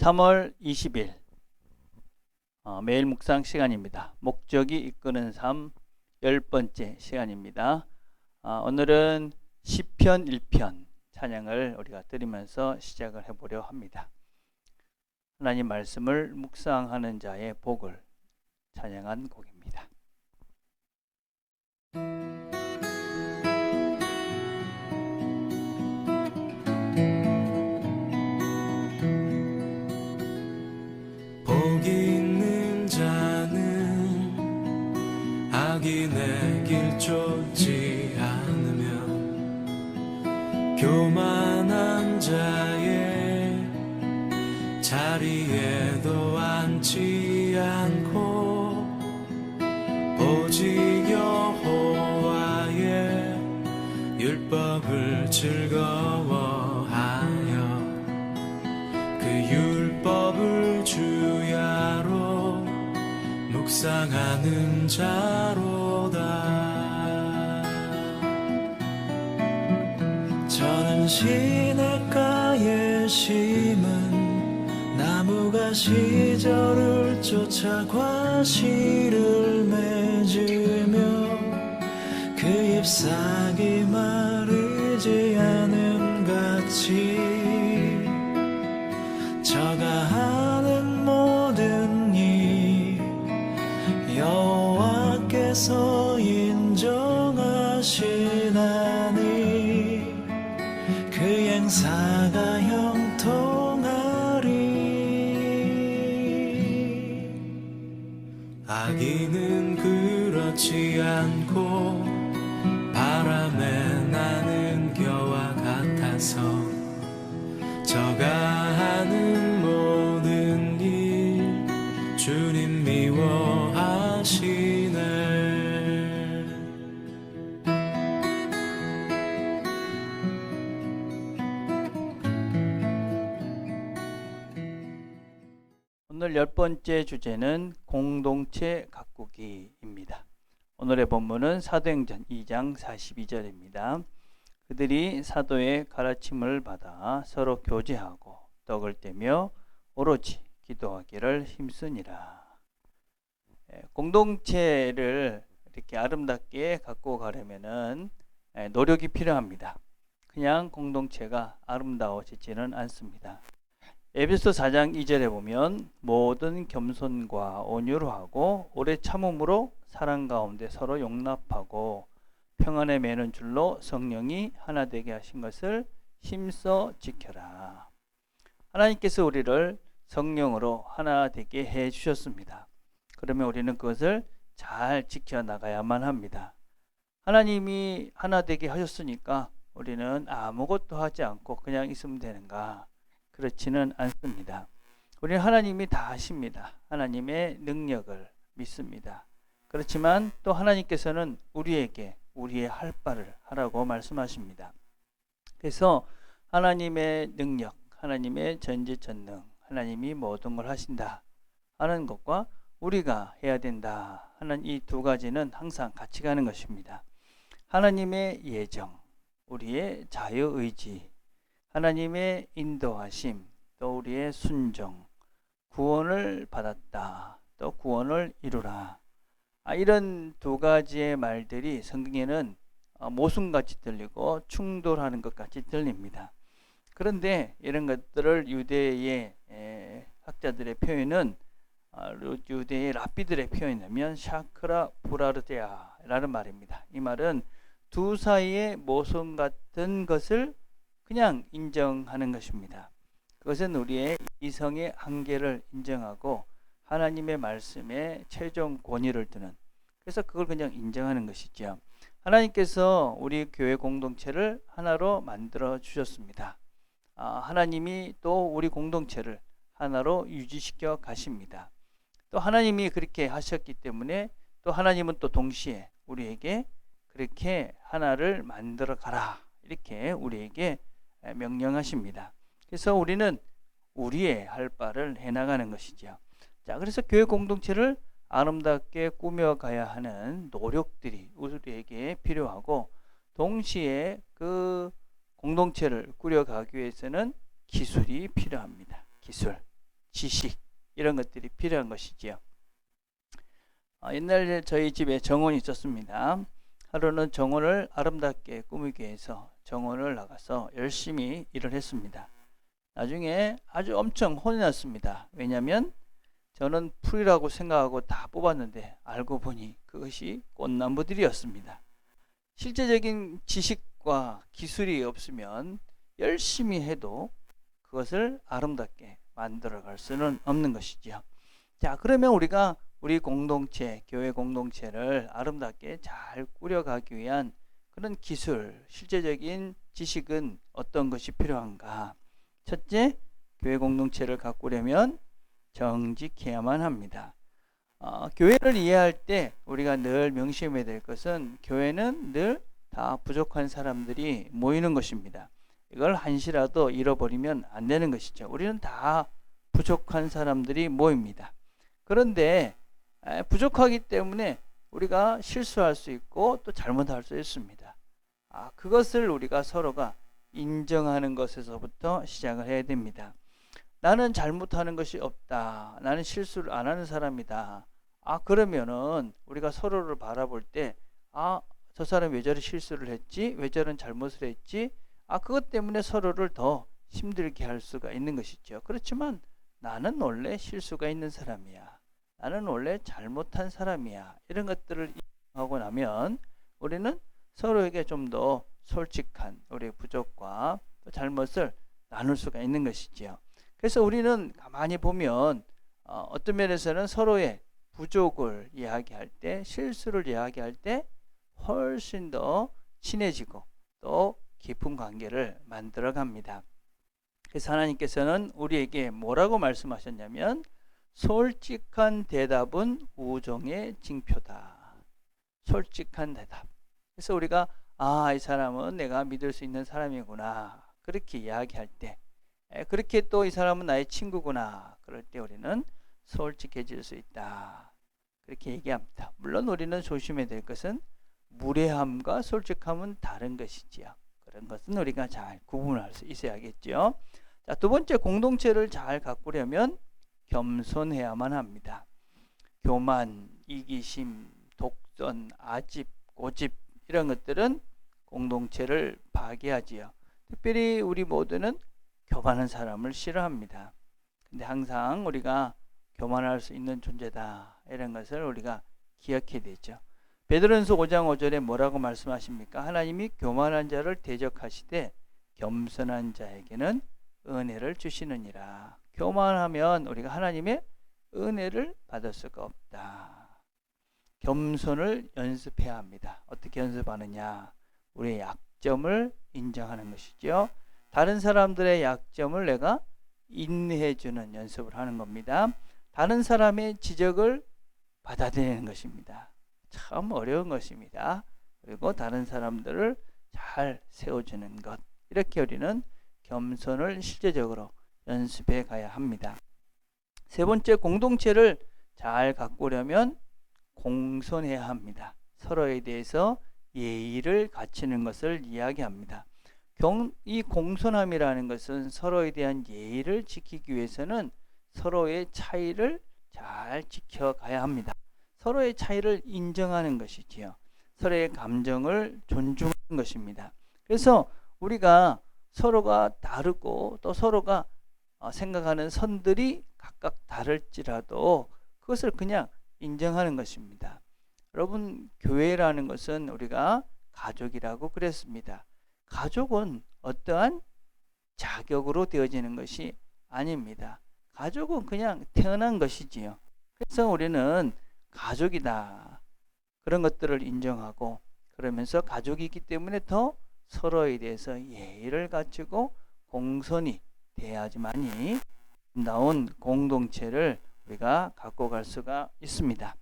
3월 20일 매일 묵상 시간입니다. 목적이 이끄는 삶 10번째 시간입니다. 오늘은 시편 1편 찬양을 우리가 드리면서 시작을 해보려 합니다. 하나님 말씀을 묵상하는 자의 복을 찬양한 곡입니다. 복 있는 자는 악인의 길 쫓지 않으며 교만한 자의 자리에도 앉지 않고 오직 여호와의 율법을 즐거워하여 그 율법을 주야로 묵상하는 자로다. 저는 시냇가에 심은 나무가 시절을 쫓아 과실을 맺으며 그 잎사귀 마르지 않음 같이 저가 하는 모든 일 여호와께서 인정하시나니 그 행사가 형통하리. 악인은 그렇지 않고 바람에 나는 겨와 같아서 저가 하는 모든 일 주님 미워하시네. 오늘 10번째 주제는 공동체 가꾸기입니다. 오늘의 본문은 사도행전 2장 42절입니다. 그들이 사도의 가르침을 받아 서로 교제하고 떡을 떼며 오로지 기도하기를 힘쓰니라. 공동체를 이렇게 아름답게 갖고 가려면은 노력이 필요합니다. 그냥 공동체가 아름다워지지는 않습니다. 에베소 4장 2절에 보면 모든 겸손과 온유로 하고 오래 참음으로 사랑 가운데 서로 용납하고 평안에 매는 줄로 성령이 하나 되게 하신 것을 힘써 지켜라. 하나님께서 우리를 성령으로 하나 되게 해 주셨습니다. 그러면 우리는 그것을 잘 지켜나가야만 합니다. 하나님이 하나 되게 하셨으니까 우리는 아무것도 하지 않고 그냥 있으면 되는가? 그렇지는 않습니다. 우리는 하나님이 다 하십니다. 하나님의 능력을 믿습니다. 그렇지만 또 하나님께서는 우리에게 우리의 할 바를 하라고 말씀하십니다. 그래서 하나님의 능력, 하나님의 전지전능, 하나님이 모든 걸 하신다 하는 것과 우리가 해야 된다 하는 이 두 가지는 항상 같이 가는 것입니다. 하나님의 예정, 우리의 자유의지, 하나님의 인도하심, 또 우리의 순종, 구원을 받았다, 또 구원을 이루라. 이런 두 가지의 말들이 성경에는 모순같이 들리고 충돌하는 것 같이 들립니다. 그런데 이런 것들을 유대의 학자들의 표현은 유대의 랍비들의 표현이면 샤크라 브라르데아라는 말입니다. 이 말은 두 사이의 모순 같은 것을 그냥 인정하는 것입니다. 그것은 우리의 이성의 한계를 인정하고 하나님의 말씀에 최종 권위를 두는, 그래서 그걸 그냥 인정하는 것이죠. 하나님께서 우리 교회 공동체를 하나로 만들어 주셨습니다. 하나님이 또 우리 공동체를 하나로 유지시켜 가십니다. 또 하나님이 그렇게 하셨기 때문에 또 하나님은 또 동시에 우리에게 그렇게 하나를 만들어 가라 이렇게 우리에게 명령하십니다. 그래서 우리는 우리의 할 바를 해나가는 것이죠. 자, 그래서 교회 공동체를 아름답게 꾸며가야 하는 노력들이 우리에게 필요하고, 동시에 그 공동체를 꾸려가기 위해서는 기술이 필요합니다. 기술. 지식 이런 것들이 필요한 것이지요. 옛날에 저희 집에 정원이 있었습니다. 하루는 정원을 아름답게 꾸미기 위해서 정원을 나가서 열심히 일을 했습니다. 나중에 아주 엄청 혼이 났습니다. 왜냐하면 저는 풀이라고 생각하고 다 뽑았는데 알고 보니 그것이 꽃나무들이었습니다. 실제적인 지식과 기술이 없으면 열심히 해도 그것을 아름답게 만들어갈 수는 없는 것이지요. 자, 그러면 우리가 우리 공동체, 교회 공동체를 아름답게 잘 꾸려가기 위한 그런 기술, 실제적인 지식은 어떤 것이 필요한가? 첫째, 교회 공동체를 가꾸려면 정직해야만 합니다. 교회를 이해할 때 우리가 늘 명심해야 될 것은 교회는 늘 다 부족한 사람들이 모이는 것입니다. 이걸 한시라도 잃어버리면 안 되는 것이죠. 우리는 다 부족한 사람들이 모입니다. 그런데 부족하기 때문에 우리가 실수할 수 있고 또 잘못할 수 있습니다. 그것을 우리가 서로가 인정하는 것에서부터 시작을 해야 됩니다. 나는 잘못하는 것이 없다. 나는 실수를 안 하는 사람이다. 그러면은 우리가 서로를 바라볼 때 저 사람이 왜 저런 실수를 했지? 왜 저런 잘못을 했지? 그것 때문에 서로를 더 힘들게 할 수가 있는 것이죠. 그렇지만 나는 원래 실수가 있는 사람이야. 나는 원래 잘못한 사람이야. 이런 것들을 인정하고 나면 우리는 서로에게 좀 더 솔직한 우리의 부족과 잘못을 나눌 수가 있는 것이지요. 그래서 우리는 가만히 보면 어떤 면에서는 서로의 부족을 이야기할 때, 실수를 이야기할 때 훨씬 더 친해지고 또 깊은 관계를 만들어 갑니다. 그래서 하나님께서는 우리에게 뭐라고 말씀하셨냐면 솔직한 대답은 우정의 징표다. 솔직한 대답. 그래서 우리가 이 사람은 내가 믿을 수 있는 사람이구나. 그렇게 이야기할 때, 그렇게 또 이 사람은 나의 친구구나. 그럴 때 우리는 솔직해질 수 있다. 그렇게 얘기합니다. 물론 우리는 조심해야 될 것은 무례함과 솔직함은 다른 것이지요. 그런 것은 우리가 잘 구분할 수 있어야겠죠. 자, 두 번째, 공동체를 잘 가꾸려면 겸손해야만 합니다. 교만, 이기심, 독선, 아집, 고집 이런 것들은 공동체를 파괴하지요. 특별히 우리 모두는 교만한 사람을 싫어합니다. 근데 항상 우리가 교만할 수 있는 존재다. 이런 것을 우리가 기억해야 되죠. 베드로전서 5장 5절에 뭐라고 말씀하십니까? 하나님이 교만한 자를 대적하시되 겸손한 자에게는 은혜를 주시느니라. 교만하면 우리가 하나님의 은혜를 받을 수가 없다. 겸손을 연습해야 합니다. 어떻게 연습하느냐? 우리의 약점을 인정하는 것이죠. 다른 사람들의 약점을 내가 인내해주는 연습을 하는 겁니다. 다른 사람의 지적을 받아들이는 것입니다. 참 어려운 것입니다. 그리고 다른 사람들을 잘 세워주는 것. 이렇게 우리는 겸손을 실제적으로 연습해 가야 합니다. 세 번째, 공동체를 잘 가꾸려면 공손해야 합니다. 서로에 대해서 예의를 갖추는 것을 이야기합니다. 이 공손함이라는 것은 서로에 대한 예의를 지키기 위해서는 서로의 차이를 잘 지켜가야 합니다. 서로의 차이를 인정하는 것이지요. 서로의 감정을 존중하는 것입니다. 그래서 우리가 서로가 다르고 또 서로가 생각하는 선들이 각각 다를지라도 그것을 그냥 인정하는 것입니다. 여러분, 교회라는 것은 우리가 가족이라고 그랬습니다. 가족은 어떠한 자격으로 되어지는 것이 아닙니다. 가족은 그냥 태어난 것이지요. 그래서 우리는 가족이다. 그런 것들을 인정하고 그러면서 가족이기 때문에 더 서로에 대해서 예의를 갖추고 공손히 대해야지만이 아름다운 공동체를 우리가 갖고 갈 수가 있습니다.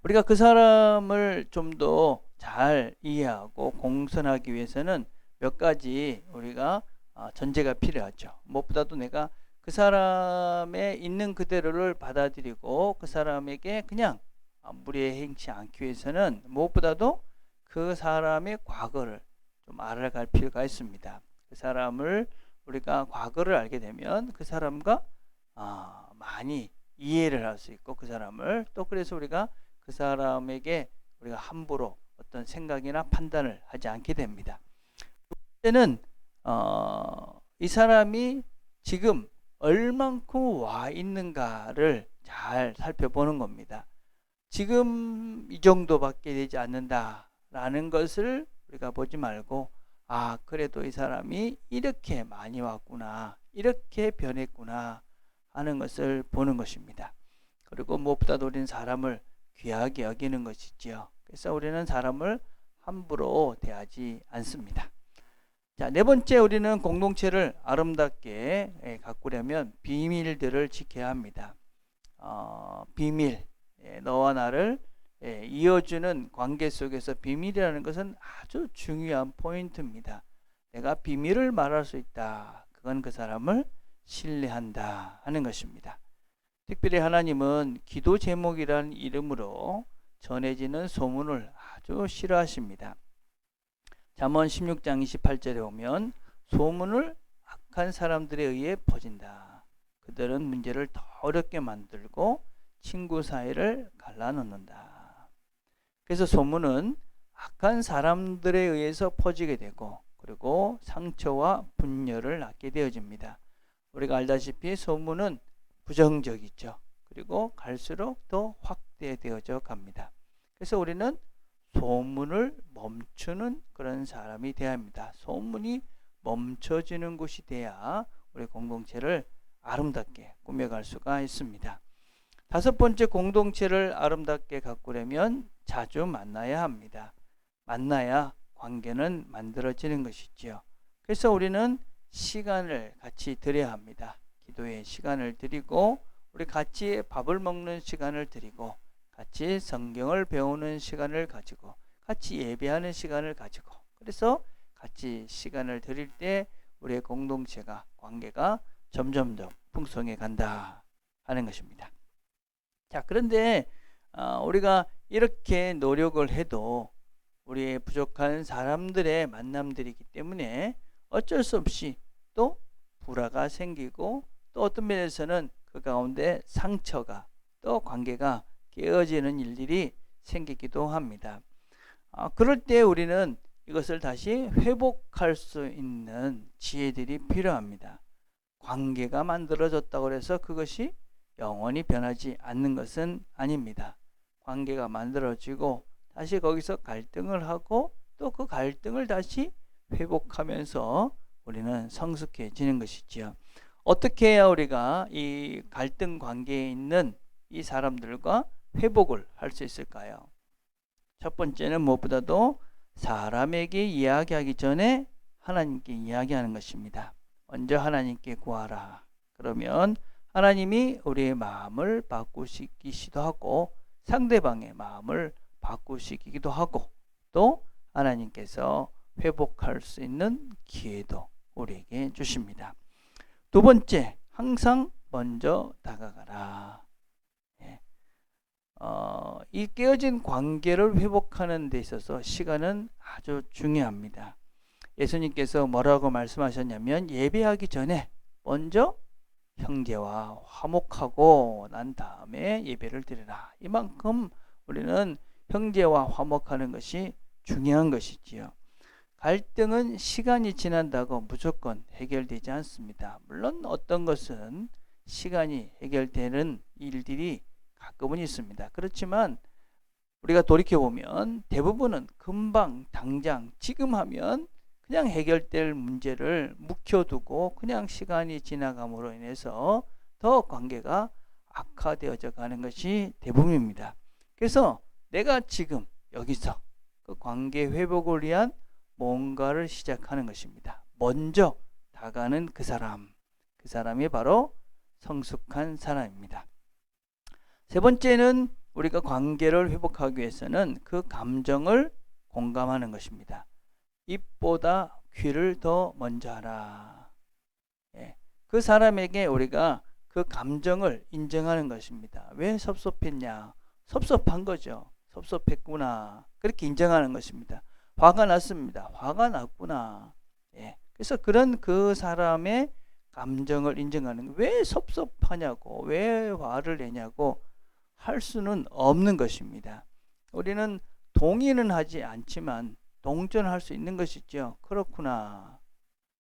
우리가 그 사람을 좀 더 잘 이해하고 공손하기 위해서는 몇 가지 우리가 전제가 필요하죠. 무엇보다도 내가 그 사람의 있는 그대로를 받아들이고 그 사람에게 그냥 무례행치 않기 위해서는 무엇보다도 그 사람의 과거를 좀 알아갈 필요가 있습니다. 그 사람을 우리가 과거를 알게 되면 그 사람과 많이 이해를 할 수 있고 그 사람을 또 그래서 우리가 그 사람에게 우리가 함부로 어떤 생각이나 판단을 하지 않게 됩니다. 때는 이 사람이 지금 얼만큼 와 있는가를 잘 살펴보는 겁니다. 지금 이 정도밖에 되지 않는다라는 것을 우리가 보지 말고 그래도 이 사람이 이렇게 많이 왔구나, 이렇게 변했구나 하는 것을 보는 것입니다. 그리고 무엇보다도 우리는 사람을 귀하게 여기는 것이지요. 그래서 우리는 사람을 함부로 대하지 않습니다. 자, 네 번째, 우리는 공동체를 아름답게 가꾸려면 비밀들을 지켜야 합니다. 비밀, 너와 나를 이어주는 관계 속에서 비밀이라는 것은 아주 중요한 포인트입니다. 내가 비밀을 말할 수 있다. 그건 그 사람을 신뢰한다 하는 것입니다. 특별히 하나님은 기도 제목이라는 이름으로 전해지는 소문을 아주 싫어하십니다. 잠언 16장 28절에 보면 소문을 악한 사람들에 의해 퍼진다. 그들은 문제를 더 어렵게 만들고 친구 사이를 갈라놓는다. 그래서 소문은 악한 사람들에 의해서 퍼지게 되고 그리고 상처와 분열을 낳게 되어집니다. 우리가 알다시피 소문은 부정적이죠. 그리고 갈수록 더 확대되어져 갑니다. 그래서 우리는 소문을 멈추는 그런 사람이 되어야 합니다. 소문이 멈춰지는 곳이 돼야 우리 공동체를 아름답게 꾸며갈 수가 있습니다. 다섯 번째, 공동체를 아름답게 가꾸려면 자주 만나야 합니다. 만나야 관계는 만들어지는 것이지요. 그래서 우리는 시간을 같이 드려야 합니다. 기도에 시간을 드리고 우리 같이 밥을 먹는 시간을 드리고 같이 성경을 배우는 시간을 가지고 같이 예배하는 시간을 가지고 그래서 같이 시간을 드릴 때 우리의 공동체가 관계가 점점점 풍성해 간다 하는 것입니다. 자, 그런데 우리가 이렇게 노력을 해도 우리의 부족한 사람들의 만남들이기 때문에 어쩔 수 없이 또 불화가 생기고 또 어떤 면에서는 그 가운데 상처가 또 관계가 깨어지는 일들이 생기기도 합니다. 그럴 때 우리는 이것을 다시 회복할 수 있는 지혜들이 필요합니다. 관계가 만들어졌다고 해서 그것이 영원히 변하지 않는 것은 아닙니다. 관계가 만들어지고 다시 거기서 갈등을 하고 또 그 갈등을 다시 회복하면서 우리는 성숙해지는 것이지요. 어떻게 해야 우리가 이 갈등 관계에 있는 이 사람들과 회복을 할 수 있을까요? 첫 번째는 무엇보다도 사람에게 이야기하기 전에 하나님께 이야기하는 것입니다. 먼저 하나님께 구하라. 그러면 하나님이 우리의 마음을 바꾸시기도 하고 상대방의 마음을 바꾸시기도 하고 또 하나님께서 회복할 수 있는 기회도 우리에게 주십니다. 두 번째, 항상 먼저 다가가라. 이 깨어진 관계를 회복하는 데 있어서 시간은 아주 중요합니다. 예수님께서 뭐라고 말씀하셨냐면 예배하기 전에 먼저 형제와 화목하고 난 다음에 예배를 드리라. 이만큼 우리는 형제와 화목하는 것이 중요한 것이지요. 갈등은 시간이 지난다고 무조건 해결되지 않습니다. 물론 어떤 것은 시간이 해결되는 일들이 가끔은 있습니다. 그렇지만 우리가 돌이켜보면 대부분은 금방 당장 지금 하면 그냥 해결될 문제를 묵혀두고 그냥 시간이 지나감으로 인해서 더 관계가 악화되어져 가는 것이 대부분입니다. 그래서 내가 지금 여기서 그 관계 회복을 위한 뭔가를 시작하는 것입니다. 먼저 다가가는 그 사람이 바로 성숙한 사람입니다. 세 번째는 우리가 관계를 회복하기 위해서는 그 감정을 공감하는 것입니다. 입보다 귀를 더 먼저 하라. 그 사람에게 우리가 그 감정을 인정하는 것입니다. 왜 섭섭했냐? 섭섭한 거죠. 섭섭했구나. 그렇게 인정하는 것입니다. 화가 났습니다. 화가 났구나. 그래서 그런 그 사람의 감정을 인정하는, 왜 섭섭하냐고, 왜 화를 내냐고 할 수는 없는 것입니다. 우리는 동의는 하지 않지만 동정할 수 있는 것이죠. 그렇구나.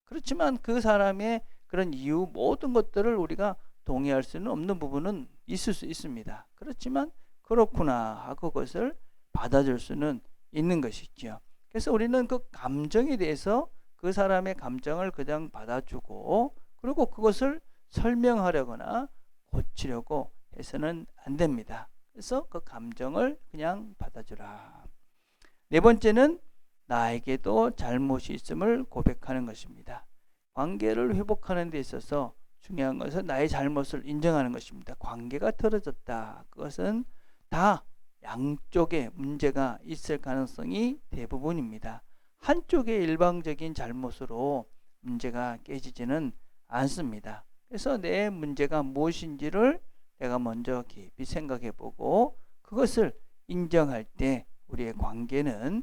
그렇지만 그 사람의 그런 이유, 모든 것들을 우리가 동의할 수는 없는 부분은 있을 수 있습니다. 그렇지만 그렇구나 하고 그것을 받아줄 수는 있는 것이죠. 그래서 우리는 그 감정에 대해서 그 사람의 감정을 그냥 받아주고, 그리고 그것을 설명하려거나 고치려고 해서는 안 됩니다. 그래서 그 감정을 그냥 받아주라. 네 번째는 나에게도 잘못이 있음을 고백하는 것입니다. 관계를 회복하는 데 있어서 중요한 것은 나의 잘못을 인정하는 것입니다. 관계가 틀어졌다. 그것은 다 양쪽에 문제가 있을 가능성이 대부분입니다. 한쪽의 일방적인 잘못으로 문제가 깨지지는 않습니다. 그래서 내 문제가 무엇인지를 내가 먼저 깊이 생각해 보고 그것을 인정할 때 우리의 관계는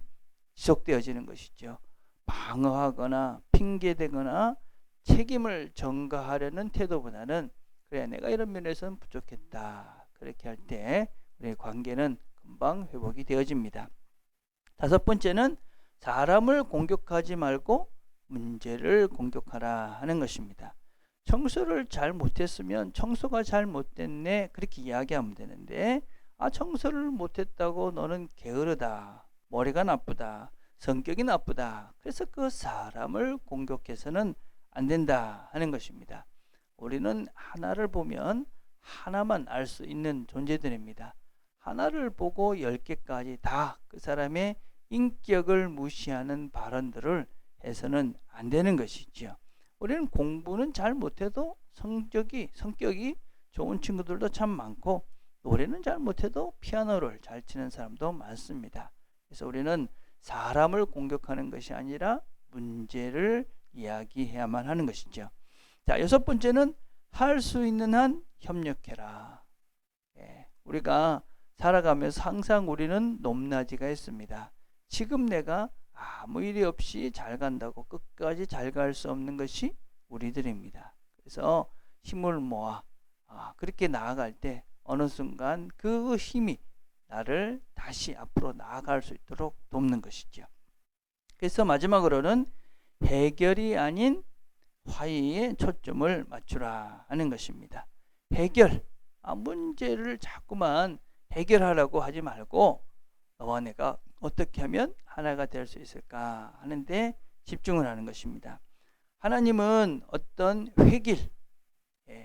지속되어지는 것이죠. 방어하거나 핑계대거나 책임을 전가하려는 태도보다는, 그래 내가 이런 면에서는 부족했다, 그렇게 할 때 우리의 관계는 금방 회복이 되어집니다. 다섯 번째는 사람을 공격하지 말고 문제를 공격하라 하는 것입니다. 청소를 잘 못했으면 청소가 잘 못됐네 그렇게 이야기하면 되는데, 청소를 못했다고 너는 게으르다, 머리가 나쁘다, 성격이 나쁘다, 그래서 그 사람을 공격해서는 안 된다 하는 것입니다. 우리는 하나를 보면 하나만 알 수 있는 존재들입니다. 하나를 보고 10개까지 다 그 사람의 인격을 무시하는 발언들을 해서는 안 되는 것이죠. 우리는 공부는 잘 못해도 성격이 좋은 친구들도 참 많고, 노래는 잘 못해도 피아노를 잘 치는 사람도 많습니다. 그래서 우리는 사람을 공격하는 것이 아니라 문제를 이야기해야만 하는 것이죠. 자, 여섯 번째는 할 수 있는 한 협력해라. 우리가 살아가면서 항상 우리는 높낮이가 있습니다. 지금 내가 아무 일이 없이 잘 간다고 끝까지 잘 갈 수 없는 것이 우리들입니다. 그래서 힘을 모아 그렇게 나아갈 때 어느 순간 그 힘이 나를 다시 앞으로 나아갈 수 있도록 돕는 것이죠. 그래서 마지막으로는 해결이 아닌 화해에 초점을 맞추라 하는 것입니다. 해결, 문제를 자꾸만 해결하라고 하지 말고 너와 내가 어떻게 하면 하나가 될 수 있을까 하는데 집중을 하는 것입니다. 하나님은 어떤 획일,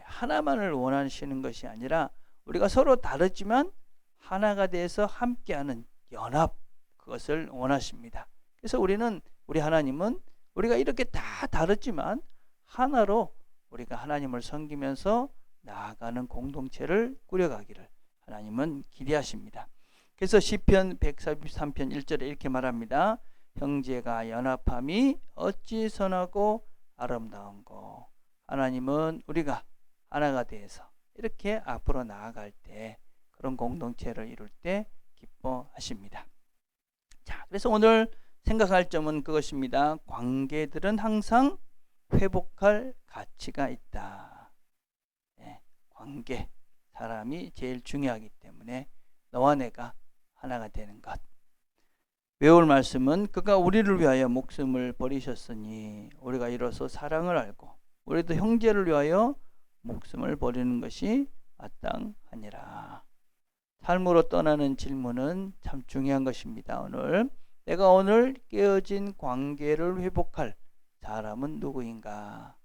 하나만을 원하시는 것이 아니라 우리가 서로 다르지만 하나가 돼서 함께하는 연합, 그것을 원하십니다. 그래서 우리 하나님은 우리가 이렇게 다 다르지만 하나로 우리가 하나님을 섬기면서 나아가는 공동체를 꾸려가기를 하나님은 기대하십니다. 그래서 시편 143편 1절에 이렇게 말합니다. 형제가 연합함이 어찌 선하고 아름다운고. 하나님은 우리가 하나가 돼서 이렇게 앞으로 나아갈 때, 그런 공동체를 이룰 때 기뻐하십니다. 자, 그래서 오늘 생각할 점은 그것입니다. 관계들은 항상 회복할 가치가 있다. 관계, 사람이 제일 중요하기 때문에 너와 내가 하나가 되는 것. 외울 말씀은 그가 우리를 위하여 목숨을 버리셨으니 우리가 이로써 사랑을 알고 우리도 형제를 위하여 목숨을 버리는 것이 마땅하니라. 삶으로 떠나는 질문은 참 중요한 것입니다. 내가 오늘 깨어진 관계를 회복할 사람은 누구인가?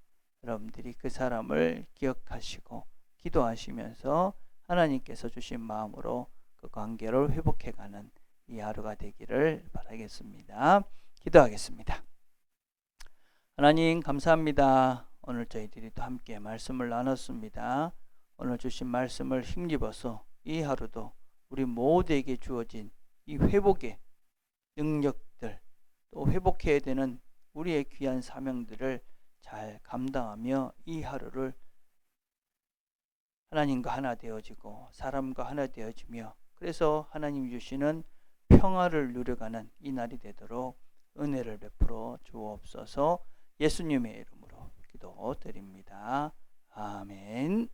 여러분들이 그 사람을 기억하시고 기도하시면서 하나님께서 주신 마음으로 그 관계를 회복해가는 이 하루가 되기를 바라겠습니다. 기도하겠습니다. 하나님 감사합니다. 오늘 저희들이 또 함께 말씀을 나눴습니다. 오늘 주신 말씀을 힘입어서 이 하루도 우리 모두에게 주어진 이 회복의 능력들, 또 회복해야 되는 우리의 귀한 사명들을 잘 감당하며 이 하루를 하나님과 하나 되어지고 사람과 하나 되어지며, 그래서 하나님 주시는 평화를 누려가는 이 날이 되도록 은혜를 베풀어 주옵소서. 예수님의 이름으로 기도드립니다. 아멘.